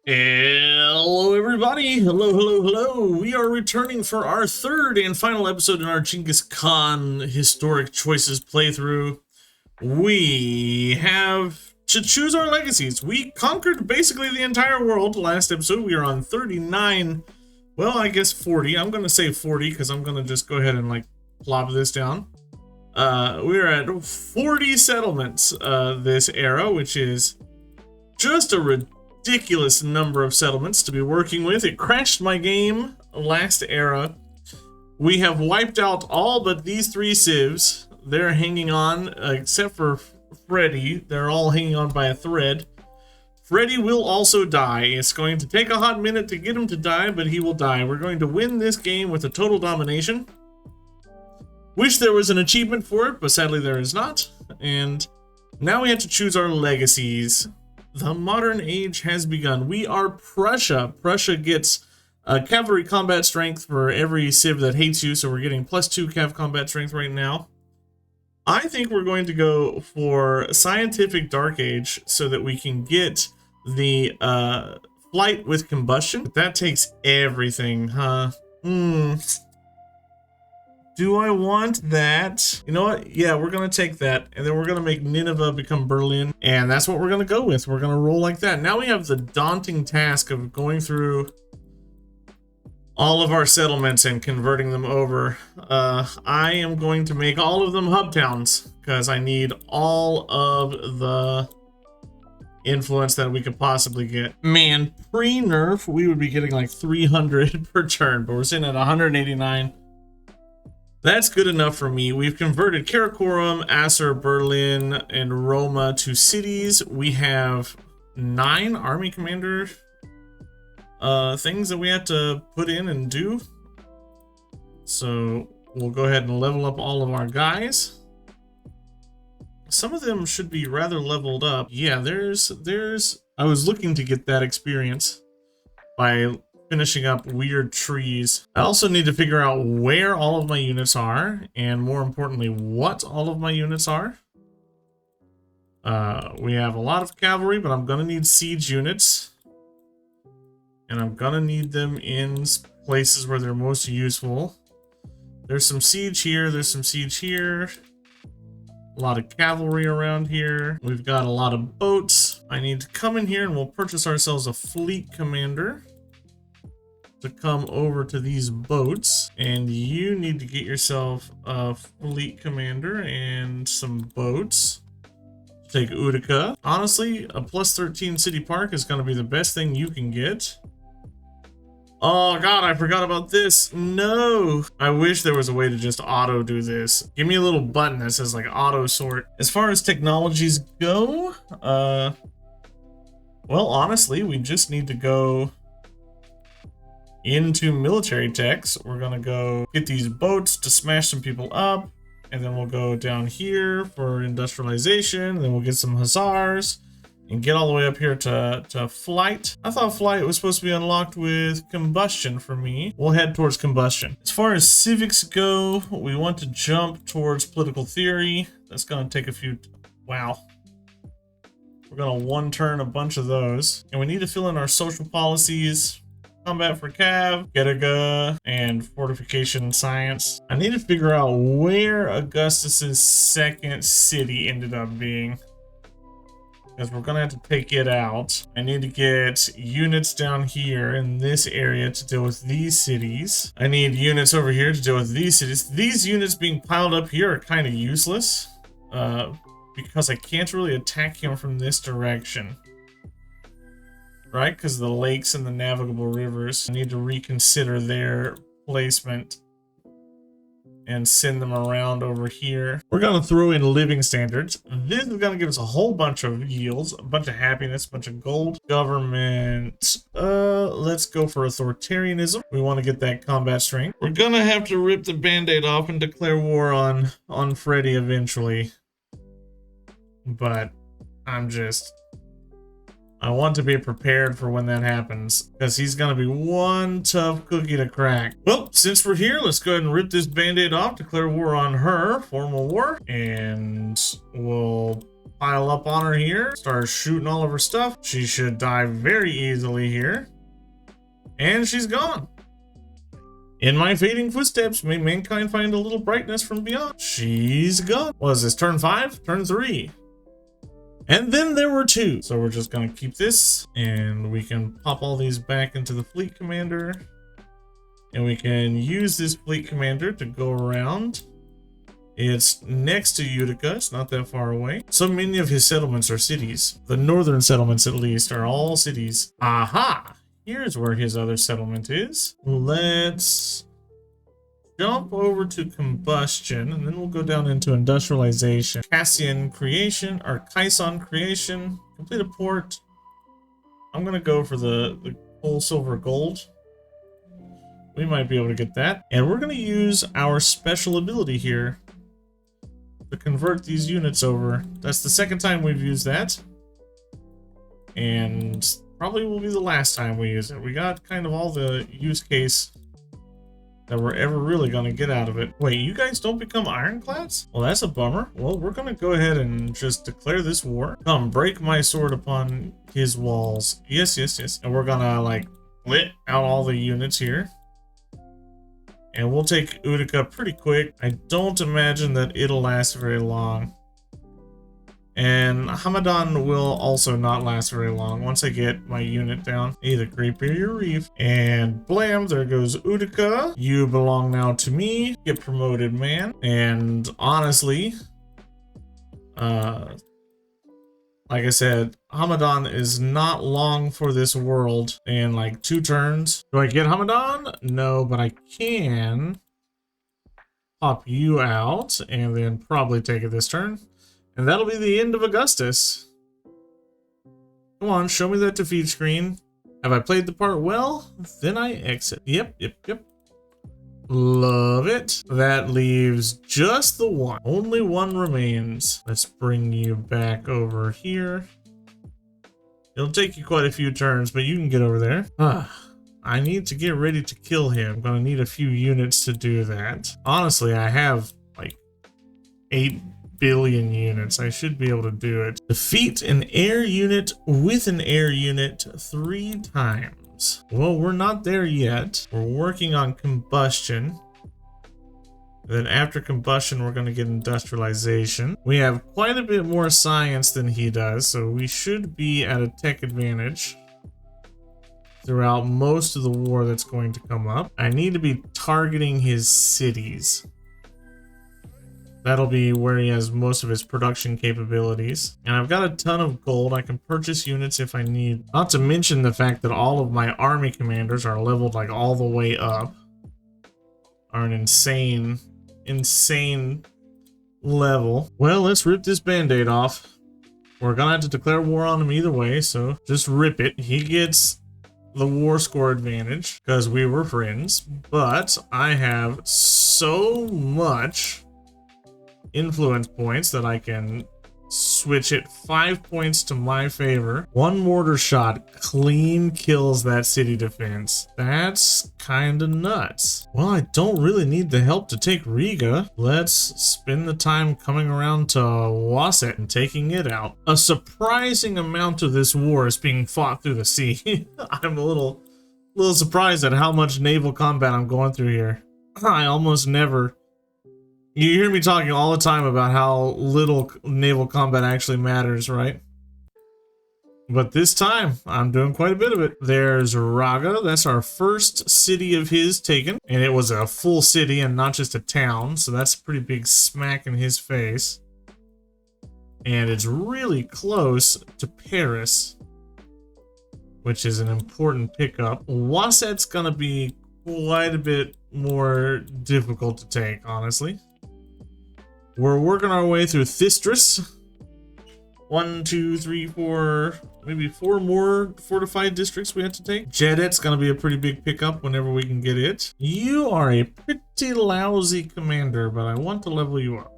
Hello everybody, hello. We are returning for our third and final episode in our Genghis Khan Historic Choices playthrough. We have to choose our legacies. We conquered basically the entire world last episode. We are on 39, well I guess 40. I'm gonna say 40 because I'm gonna just go ahead and like plop this down. We're at 40 settlements this era, which is just a ridiculous number of settlements to be working with. It crashed my game last era. We have wiped out all but these three civs. They're hanging on, except for Freddy. They're all hanging on by a thread. Freddy will also die. It's going to take a hot minute to get him to die, but he will die. We're going to win this game with a total domination. Wish there was an achievement for it, but sadly there is not. And now we have to choose our legacies. The modern age has begun. We are Prussia. Prussia gets cavalry combat strength for every civ that hates you, so we're getting +2 cav combat strength right now. I think we're going to go for scientific dark age so that we can get the flight with combustion. But that takes everything, huh? Do I want that? You know what? Yeah, we're gonna take that, and then we're gonna make Nineveh become Berlin, and that's what we're gonna go with. We're gonna roll like that. Now we have the daunting task of going through all of our settlements and converting them over. I am going to make all of them hub towns, because I need all of the influence that we could possibly get. Man, pre-nerf, we would be getting like 300 per turn, but we're sitting at 189. That's good enough for me. We've converted Karakorum, Acer, Berlin, and Roma to cities. We have 9 army commander things that we have to put in and do. So we'll go ahead and level up all of our guys. Some of them should be rather leveled up. Yeah, I was looking to get that experience by finishing up weird trees. I also need to figure out where all of my units are, and more importantly, what all of my units are. We have a lot of cavalry, but I'm gonna need siege units. And I'm gonna need them in places where they're most useful. There's some siege here, there's some siege here. A lot of cavalry around here. We've got a lot of boats. I need to come in here and we'll purchase ourselves a fleet commander to come over to these boats, and you need to get yourself a fleet commander and some boats. Take Utica. Honestly, a +13 city park is going to be the best thing you can get. Oh god, I forgot about this. No, I wish there was a way to just auto do this. Give me a little button that says like auto sort. As far as technologies go, well, honestly, we just need to go into military techs. We're gonna go get these boats to smash some people up, and then we'll go down here for industrialization, then we'll get some hussars and get all the way up here to flight. I thought flight was supposed to be unlocked with combustion for me. We'll head towards combustion. As far as civics go, we want to jump towards political theory. That's gonna take a few, wow. We're gonna one turn a bunch of those, and we need to fill in our social policies. Combat for Cav, Getaga, and Fortification Science. I need to figure out where Augustus's second city ended up being, because we're gonna have to take it out. I need to get units down here in this area to deal with these cities. I need units over here to deal with these cities. These units being piled up here are kind of useless, because I can't really attack him from this direction. Right, because of the lakes and the navigable rivers. I need to reconsider their placement and send them around over here. We're going to throw in living standards. This is going to give us a whole bunch of yields, a bunch of happiness, a bunch of gold. Government, let's go for authoritarianism. We want to get that combat strength. We're going to have to rip the band-aid off and declare war on Freddy eventually. But I want to be prepared for when that happens, because he's going to be one tough cookie to crack. Well, since we're here, let's go ahead and rip this band-aid off, declare war on her, formal war, and we'll pile up on her here, start shooting all of her stuff. She should die very easily here. And she's gone. In my fading footsteps, may mankind find a little brightness from beyond. She's gone. What is this, turn 5? Turn 3. And then there were 2. So we're just gonna keep this, and we can pop all these back into the fleet commander. And we can use this fleet commander to go around. It's next to Utica, it's not that far away. So many of his settlements are cities. The northern settlements, at least, are all cities. Aha! Here's where his other settlement is. Let's jump over to combustion, and then we'll go down into industrialization. Cassian creation, or Kaison creation. Complete a port. I'm gonna go for the coal, silver, gold. We might be able to get that. And we're gonna use our special ability here to convert these units over. That's the second time we've used that. And probably will be the last time we use it. We got kind of all the use case that we're ever really gonna get out of it. Wait, you guys don't become ironclads? Well, that's a bummer. Well, we're gonna go ahead and just declare this war. Come, break my sword upon his walls. Yes, yes, yes. And we're gonna, like, split out all the units here. And we'll take Utica pretty quick. I don't imagine that it'll last very long. And Hamadan will also not last very long once I get my unit down. Either Great Barrier Reef. And blam, there goes Utica. You belong now to me. Get promoted, man. And honestly, like I said, Hamadan is not long for this world in like 2 turns. Do I get Hamadan? No, but I can pop you out and then probably take it this turn. And that'll be the end of Augustus. Come on, show me that defeat screen. Have I played the part well? Then I exit. Yep. Love it. That leaves just the one. Only one remains. Let's bring you back over here. It'll take you quite a few turns, but you can get over there. I need to get ready to kill him. I'm gonna need a few units to do that. Honestly, I have like 8 billion units. I should be able to do it. Defeat an air unit with an air unit 3 times. Well, we're not there yet. We're working on combustion. Then after combustion, we're going to get industrialization. We have quite a bit more science than he does, so we should be at a tech advantage throughout most of the war that's going to come up. I need to be targeting his cities. That'll be where he has most of his production capabilities. And I've got a ton of gold. I can purchase units if I need. Not to mention the fact that all of my army commanders are leveled like all the way up. Are an insane level. Well, let's rip this band-aid off. We're gonna have to declare war on him either way, so just rip it. He gets the war score advantage because we were friends, but I have so much influence points that I can switch it 5 points to my favor. 1 mortar shot clean kills that city defense. That's kind of nuts. Well, I don't really need the help to take Riga. Let's spend the time coming around to Wasset and taking it out. A surprising amount of this war is being fought through the sea. I'm a little surprised at how much naval combat I'm going through here. I almost never. You hear me talking all the time about how little naval combat actually matters, right? But this time, I'm doing quite a bit of it. There's Raga. That's our first city of his taken. And it was a full city and not just a town. So that's a pretty big smack in his face. And it's really close to Paris, which is an important pickup. Wasset's gonna be quite a bit more difficult to take, honestly. We're working our way through Thistris. 1, 2, 3, 4, maybe 4 more fortified districts we have to take. Jedet's gonna be a pretty big pickup whenever we can get it. You are a pretty lousy commander, but I want to level you up.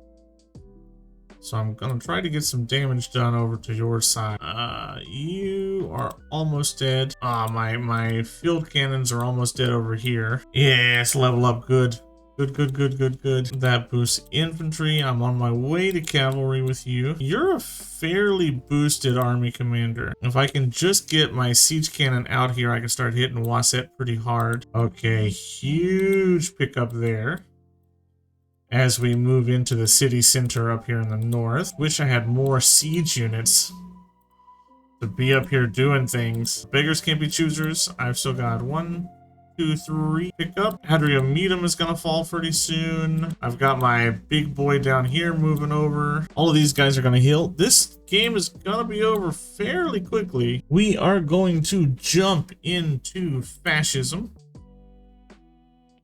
So I'm gonna try to get some damage done over to your side. You are almost dead. My field cannons are almost dead over here. Yes, level up good. Good, good, good, good, good. That boosts infantry. I'm on my way to cavalry with you. You're a fairly boosted army commander. If I can just get my siege cannon out here, I can start hitting Wasset pretty hard. Okay, huge pickup there. As we move into the city center up here in the north. Wish I had more siege units to be up here doing things. Beggars can't be choosers. I've still got 1, 2, 3 pickup. Hadrianmetum is gonna fall pretty soon. I've got my big boy down here moving over. All of these guys are gonna heal. This game is gonna be over fairly quickly. We are going to jump into fascism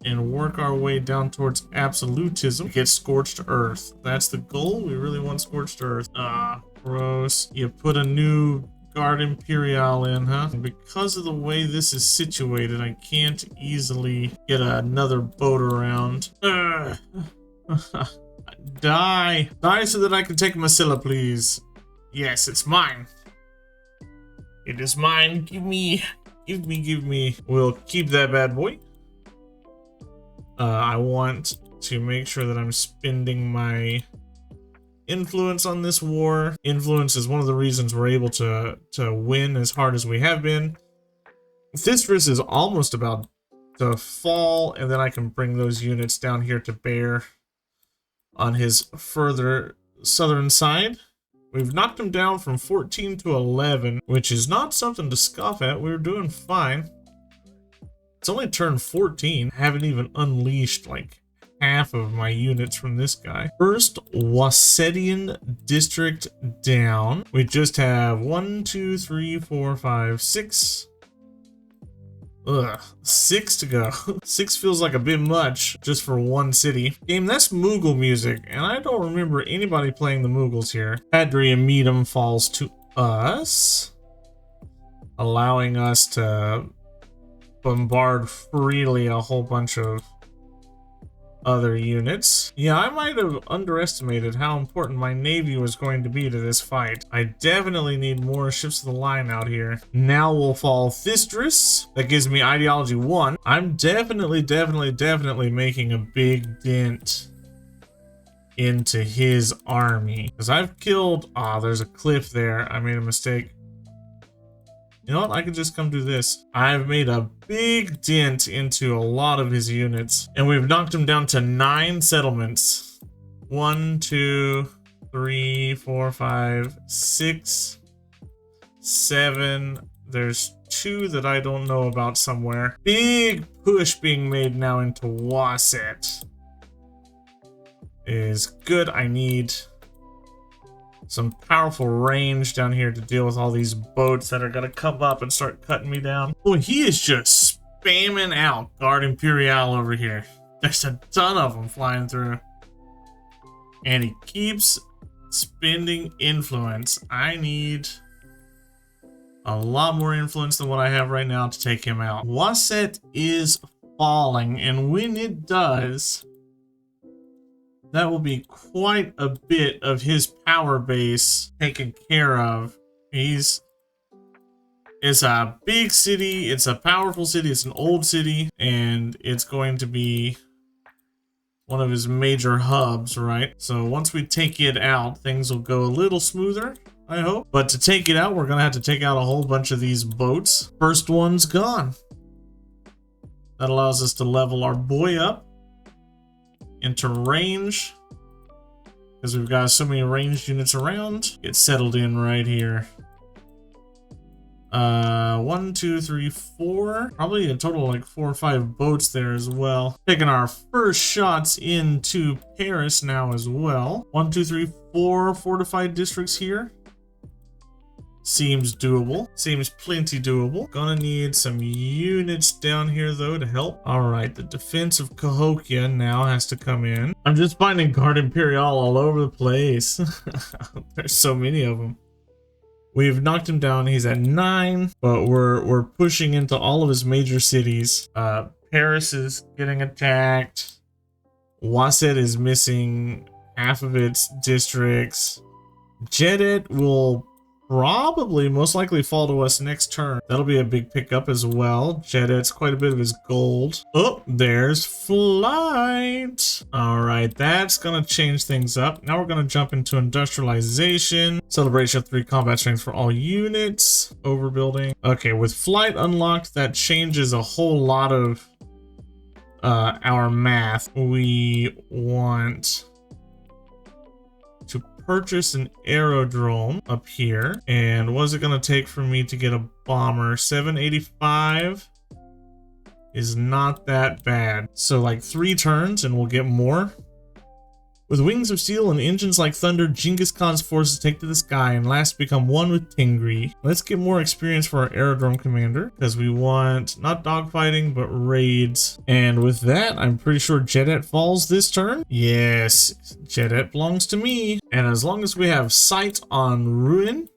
and work our way down towards absolutism. Get scorched earth. That's the goal. We really want scorched earth. Ah, gross. You put a new Guard Imperial in, huh? And because of the way this is situated, I can't easily get another boat around. Die. Die so that I can take Massilla, please. Yes, it's mine. It is mine. Give me. Give me, give me. We'll keep that bad boy. I want to make sure that I'm spending my influence on this war. Influence is one of the reasons we're able to win as hard as we have been. Thistris is almost about to fall, and then I can bring those units down here to bear on his further southern side. We've knocked him down from 14 to 11, which is not something to scoff at. We're doing fine. It's only turned 14. I haven't even unleashed like half of my units from this guy. First Wassetian district down. We just have 1, 2, 3, 4, 5, 6. Ugh, 6 to go. 6 feels like a bit much just for one city. Game, that's Mughal music, and I don't remember anybody playing the Mughals here. Hadrianmetum falls to us, allowing us to bombard freely a whole bunch of other units. Yeah, I might have underestimated how important my navy was going to be to this fight. I definitely need more ships of the line out here. Now we'll fall Thistris. That gives me ideology 1. I'm definitely making a big dent into his army. Because I've killed... Ah, there's a cliff there. I made a mistake. You know what? I could just come do this. I've made a big dent into a lot of his units. And we've knocked him down to 9 settlements. 1, 2, 3, 4, 5, 6, 7. There's 2 that I don't know about somewhere. Big push being made now into Wasset. Is good. I need some powerful range down here to deal with all these boats that are gonna come up and start cutting me down. Oh, he is just spamming out Guard Imperial over here. There's a ton of them flying through. And he keeps spending influence. I need a lot more influence than what I have right now to take him out. Wasset is falling, and when it does, that will be quite a bit of his power base taken care of. It's a big city, it's a powerful city, it's an old city, and it's going to be one of his major hubs, right? So once we take it out, things will go a little smoother, I hope. But to take it out, we're gonna have to take out a whole bunch of these boats. First one's gone. That allows us to level our boy up into range, because we've got so many ranged units around. Get settled in right here. 1, 2, 3, 4. Probably a total of like 4 or 5 boats there as well. Taking our first shots into Paris now as well. 1, 2, 3, 4 fortified districts here. Seems doable. Seems plenty doable. Gonna need some units down here though to help. Alright, the defense of Cahokia now has to come in. I'm just finding Guard Imperial all over the place. There's so many of them. We've knocked him down. He's at 9, but we're pushing into all of his major cities. Paris is getting attacked. Wasset is missing half of its districts. Jedet will probably most likely fall to us next turn. That'll be a big pickup as well. Jedet's quite a bit of his gold. Oh, there's flight. All right, that's gonna change things up. Now we're gonna jump into industrialization. Celebration of 3 combat strength for all units. Overbuilding. Okay, with flight unlocked, that changes a whole lot of our math. We want to purchase an aerodrome up here. And what is it going to take for me to get a bomber? 785 is not that bad. So like 3 turns and we'll get more. With wings of steel and engines like thunder, Genghis Khan's forces take to the sky and last become one with Tingri. Let's get more experience for our aerodrome commander because we want not dogfighting but raids. And with that, I'm pretty sure Jedet falls this turn. Yes, Jedet belongs to me. And as long as we have sight on Ruin,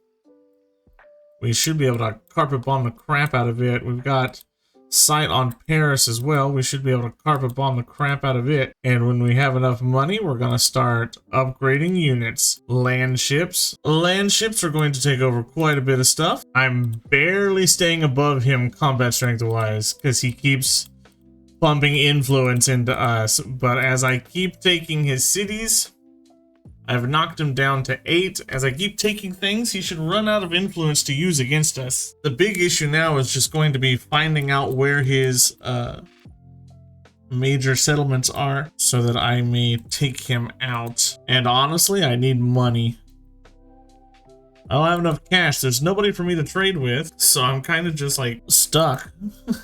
we should be able to carpet bomb the crap out of it. We've got sight on Paris as well. We should be able to carpet bomb the crap out of it. And when we have enough money, we're going to start upgrading units. Land ships. Land ships are going to take over quite a bit of stuff. I'm barely staying above him combat strength wise because he keeps pumping influence into us. But as I keep taking his cities, I've knocked him down to 8. As I keep taking things, he should run out of influence to use against us. The big issue now is just going to be finding out where his major settlements are so that I may take him out. And honestly, I need money. I don't have enough cash. There's nobody for me to trade with, so I'm kind of just like stuck.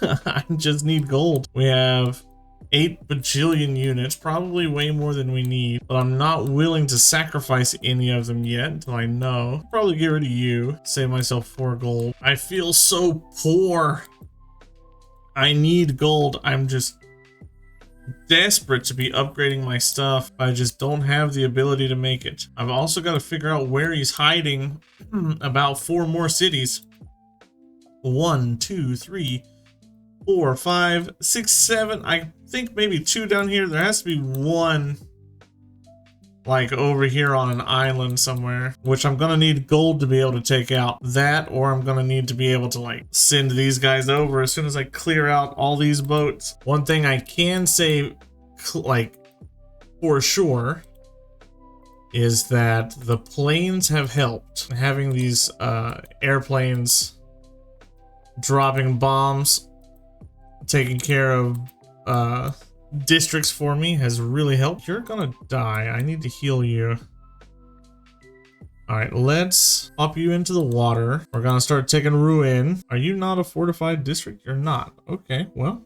I just need gold. We have 8 bajillion units, probably way more than we need, but I'm not willing to sacrifice any of them yet until I know. I'll probably get rid of you, save myself 4 gold. I feel so poor. I need gold. I'm just desperate to be upgrading my stuff. I just don't have the ability to make it. I've also got to figure out where he's hiding about 4 more cities. 1, 2, 3, 4, 5, 6, 7. I think maybe 2 down here. There has to be 1 like over here on an island somewhere, which I'm gonna need gold to be able to take out. That, or I'm gonna need to be able to like send these guys over as soon as I clear out all these boats. One thing I can say like for sure is that the planes have helped. Having these airplanes dropping bombs, taking care of districts for me has really helped. You're gonna die. I need to heal you. All right, let's pop you into the water. We're gonna start taking Ruin. Are you not a fortified district? You're not. Okay, well,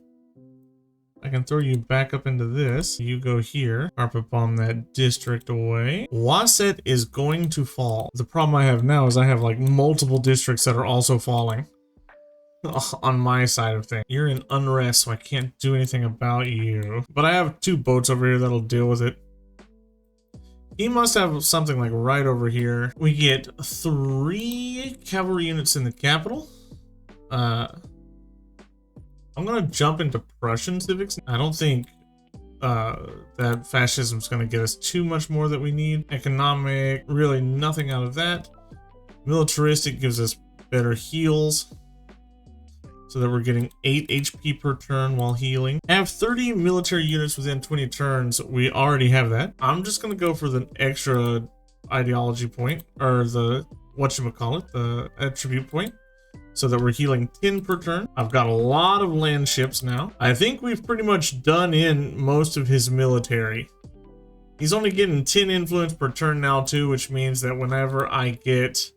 I can throw you back up into this. You go here. Carpet bomb that district away. Wasset is going to fall. The problem I have now is I have like multiple districts that are also falling on my side of things. You're in unrest, so I can't do anything about you. But I have 2 boats over here that'll deal with it. He must have something like right over here. We get 3 cavalry units in the capital. I'm gonna jump into Prussian civics. I don't think that fascism's gonna get us too much more that we need. Economic, really nothing out of that. Militaristic gives us better heals, so that we're getting 8 HP per turn while healing. I have 30 military units within 20 turns. We already have that. I'm just gonna go for the extra ideology point, or the whatchamacallit, the attribute point, so that we're healing 10 per turn. I've got a lot of land ships now. I think we've pretty much done in most of his military. He's only getting 10 influence per turn now too, which means that whenever I get,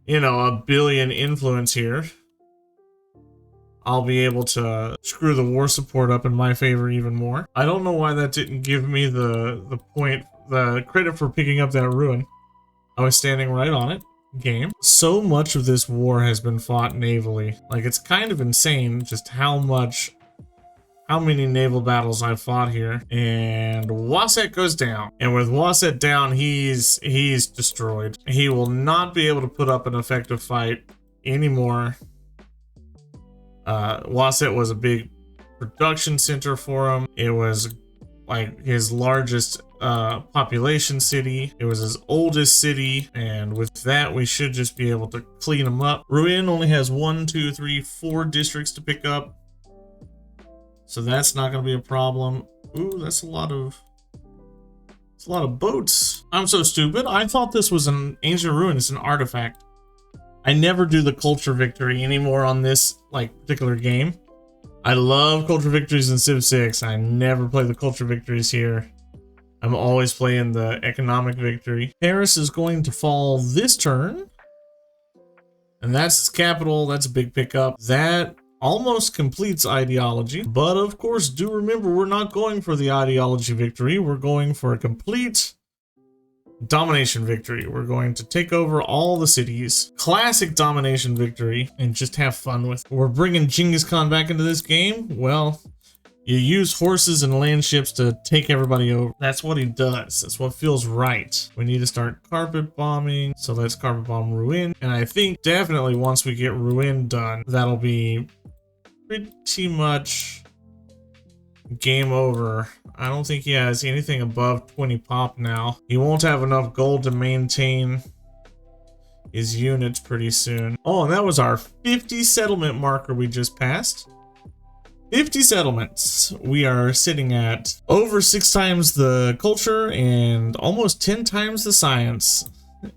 you know, 1 billion influence here, I'll be able to screw the war support up in my favor even more. I don't know why that didn't give me the credit for picking up that ruin. I was standing right on it. Game. So much of this war has been fought navally. Like, it's kind of insane just how many naval battles I've fought here. And Wasset goes down. And with Wasset down, he's destroyed. He will not be able to put up an effective fight anymore. Wasset was a big production center for him. It was like his largest population city. It was his oldest city, and with that we should just be able to clean them up. Ruin only has 1, 2, 3, 4 districts to pick up, so that's not going to be a problem. Ooh, that's a lot of boats. I'm so stupid. I thought this was an ancient ruin. It's an artifact. I never do the culture victory anymore on this particular game. I love culture victories in Civ 6. I never play the culture victories here. I'm always playing the economic victory. Paris is going to fall this turn, and that's its capital. That's a big pickup. That almost completes ideology, but of course, do remember we're not going for the ideology victory. We're going for a complete domination victory. We're going to take over all the cities. Classic domination victory, and just have fun with it. We're bringing Genghis Khan back into this game. Well, you use horses and land ships to take everybody over. That's what he does. That's what feels right. We need to start carpet bombing. So let's carpet bomb Ruin. And I think definitely once we get Ruin done, that'll be pretty much game over. I don't think he has anything above 20 pop now. He won't have enough gold to maintain his units pretty soon. Oh, and that was our 50 settlement marker we just passed. 50 settlements. We are sitting at over 6 times the culture and almost 10 times the science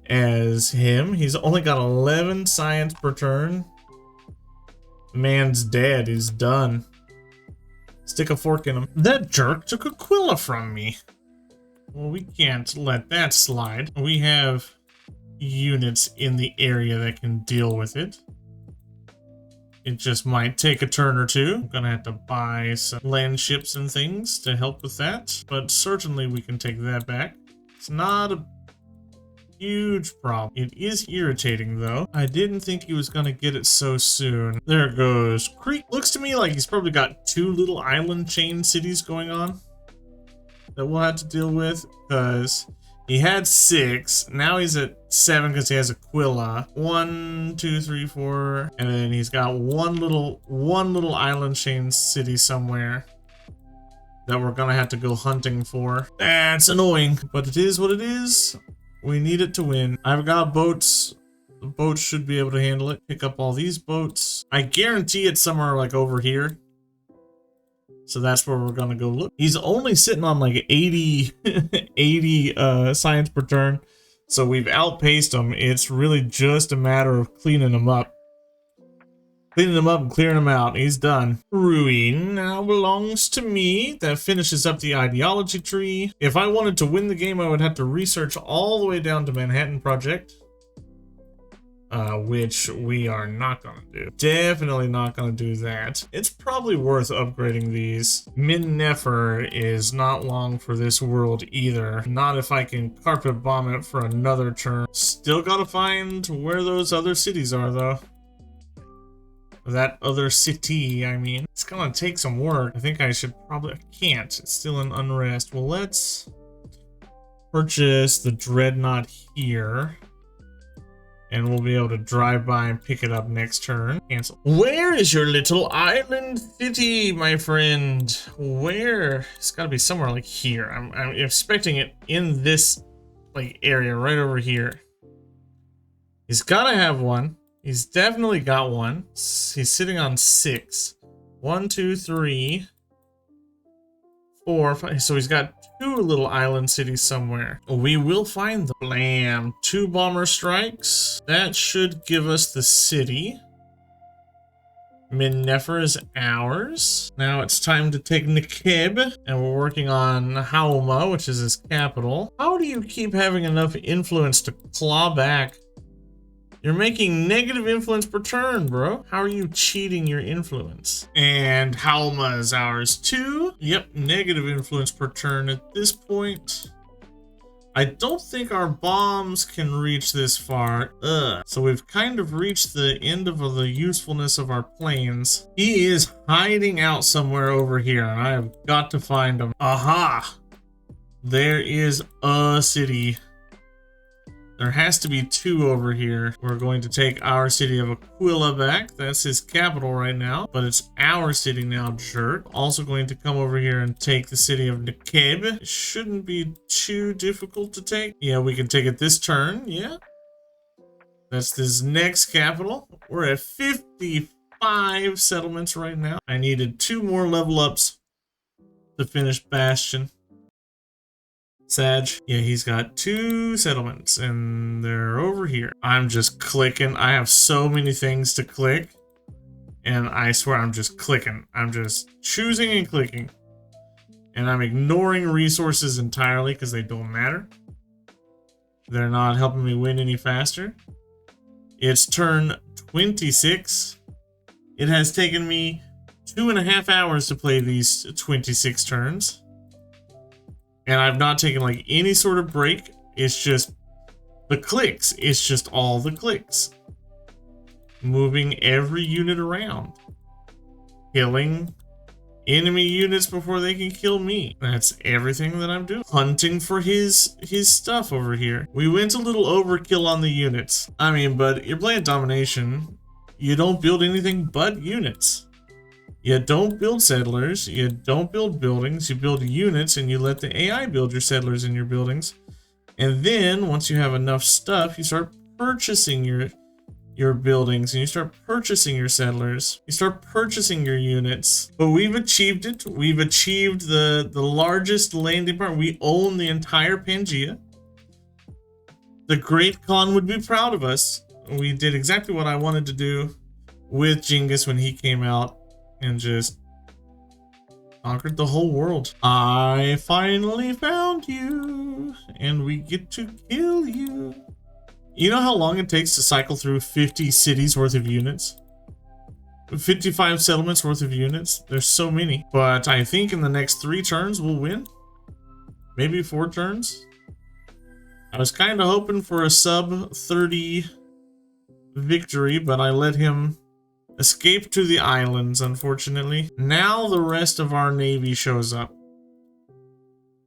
as him. He's only got 11 science per turn. Man's dead. He's done. Stick a fork in him. That jerk took Aquila from me. Well, we can't let that slide. We have units in the area that can deal with it. It just might take a turn or two. I'm gonna have to buy some land ships and things to help with that, but certainly we can take that back. It's not a huge problem. It is irritating though. I didn't think he was gonna get it so soon. There goes Creek. Looks to me like he's probably got 2 little island chain cities going on that we'll have to deal with, because he had 6. Now he's at 7 because he has Aquila. 1, 2, 3, 4, and then he's got one little island chain city somewhere that we're gonna have to go hunting for. That's annoying, but it is what it is. We need it to win. I've got boats. The boats should be able to handle it. Pick up all these boats. I guarantee it's somewhere like over here. So that's where we're gonna go look. He's only sitting on like 80 science per turn. So we've outpaced him. It's really just a matter of cleaning him up. Cleaning him up and clearing him out. He's done. Ruin now belongs to me. That finishes up the ideology tree. If I wanted to win the game, I would have to research all the way down to Manhattan Project. Which we are not gonna do. Definitely not gonna do that. It's probably worth upgrading these. Min Nefer is not long for this world either. Not if I can carpet bomb it for another turn. Still gotta find where those other cities are though. That other city, I mean. It's gonna take some work. I think I should probably, I can't. It's still in unrest. Well, let's purchase the Dreadnought here. And we'll be able to drive by and pick it up next turn. Cancel. Where is your little island city, my friend? Where? It's gotta be somewhere like here. I'm expecting it in this area right over here. He's gotta have one. He's definitely got one. He's sitting on 6. 1, 2, 3, 4, 5. So he's got 2 little island cities somewhere. We will find them. Blam. 2 bomber strikes. That should give us the city. Min Nefer is ours. Now it's time to take Nekeb, and we're working on Hauma, which is his capital. How do you keep having enough influence to claw back? You're making negative influence per turn, bro. How are you cheating your influence? And Hauma is ours too. Yep, negative influence per turn at this point. I don't think our bombs can reach this far. So we've kind of reached the end of the usefulness of our planes. He is hiding out somewhere over here, and I have got to find him. Aha! There is a city. There has to be 2 over here. We're going to take our city of Aquila back. That's his capital right now, but it's our city now, jerk. Also going to come over here and take the city of Nekeb. It shouldn't be too difficult to take. Yeah, we can take it this turn. Yeah. That's this next capital. We're at 55 settlements right now. I needed 2 more level ups to finish Bastion. Sag. Yeah, he's got 2 settlements and they're over here. I'm just clicking. I have so many things to click and I swear I'm just clicking. I'm just choosing and clicking and I'm ignoring resources entirely because they don't matter. They're not helping me win any faster. It's turn 26. It has taken me 2.5 hours to play these 26 turns. And I've not taken like any sort of break. It's just the clicks. It's just all the clicks. Moving every unit around. Killing enemy units before they can kill me. That's everything that I'm doing. Hunting for his stuff over here. We went a little overkill on the units. I mean, but you're playing domination. You don't build anything but units. You don't build settlers, you don't build buildings, you build units and you let the AI build your settlers and your buildings. And then once you have enough stuff, you start purchasing your buildings and you start purchasing your settlers. You start purchasing your units. But we've achieved it. We've achieved the largest landing part. We own the entire Pangaea. The Great Khan would be proud of us. We did exactly what I wanted to do with Genghis when he came out. And just conquered the whole world. I finally found you, and we get to kill you. You know how long it takes to cycle through 50 cities worth of units? 55 settlements worth of units? There's so many. But I think in the next 3 turns we'll win. Maybe 4 turns. I was kind of hoping for a sub 30 victory, but I let him escape to the islands, unfortunately. Now the rest of our navy shows up.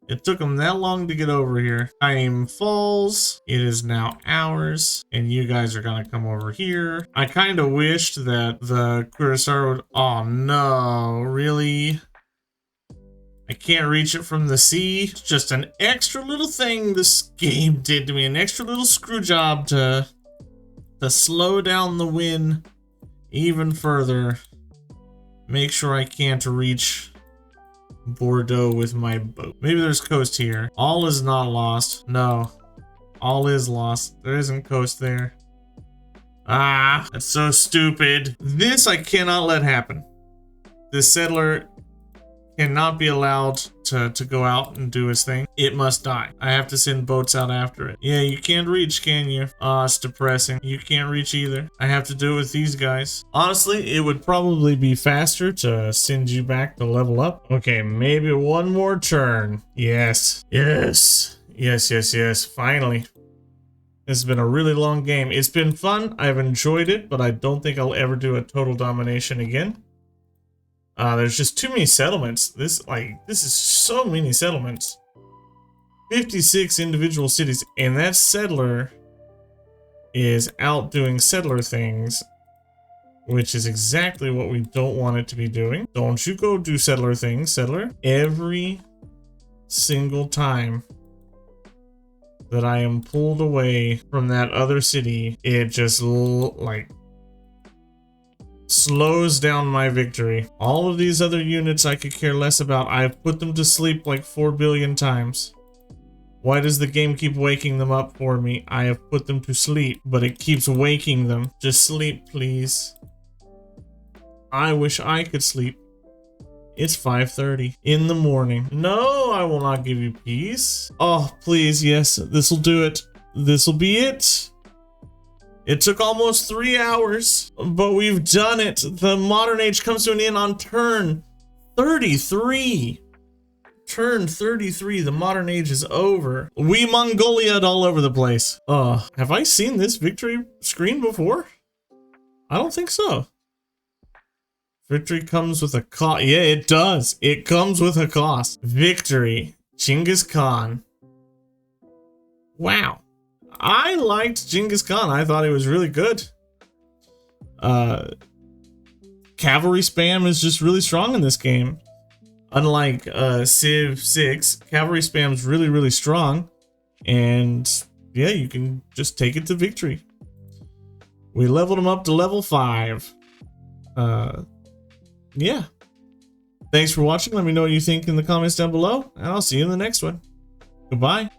It took them that long to get over here. Time falls. It is now ours. And you guys are gonna come over here. I kind of wished that the Cuirassier would... Oh no, really? I can't reach it from the sea. It's just an extra little thing this game did to me. An extra little screw job to slow down the win even further. Make sure I can't reach Bordeaux with my boat. Maybe there's coast here. All is not lost. No. All is lost. There isn't coast there. Ah, that's so stupid. This I cannot let happen. This settler cannot be allowed to go out and do his thing. It must die. I have to send boats out after it. Yeah, you can't reach, can you? Ah, it's depressing. You can't reach either. I have to do it with these guys. Honestly, it would probably be faster to send you back to level up. Okay, maybe one more turn. Yes. Yes. Yes, yes, yes. Finally. This has been a really long game. It's been fun. I've enjoyed it, but I don't think I'll ever do a total domination again. There's just too many settlements. This is so many settlements. 56 individual cities, and that settler is out doing settler things, which is exactly what we don't want it to be doing. Don't you go do settler things, settler. Every single time that I am pulled away from that other city, it just slows down my victory. All of these other units I could care less about. I've put them to sleep like 4 billion times. Why does the game keep waking them up for me? I have put them to sleep, but it keeps waking them. Just sleep, please. I wish I could sleep. It's 5:30 in the morning. No, I will not give you peace. Oh, please, yes, this'll do it. This'll be it. It took almost 3 hours, but we've done it. The modern age comes to an end on turn 33. Turn 33, the modern age is over. We Mongolia'd all over the place. Have I seen this victory screen before? I don't think so. Victory comes with a cost. Yeah, it does. It comes with a cost. Victory. Genghis Khan. Wow. I liked Genghis Khan. I thought it was really good. Cavalry spam is just really strong in this game. Unlike Civ 6, cavalry spam is really, really strong. And yeah, you can just take it to victory. We leveled him up to level 5. Yeah. Thanks for watching. Let me know what you think in the comments down below, and I'll see you in the next one. Goodbye.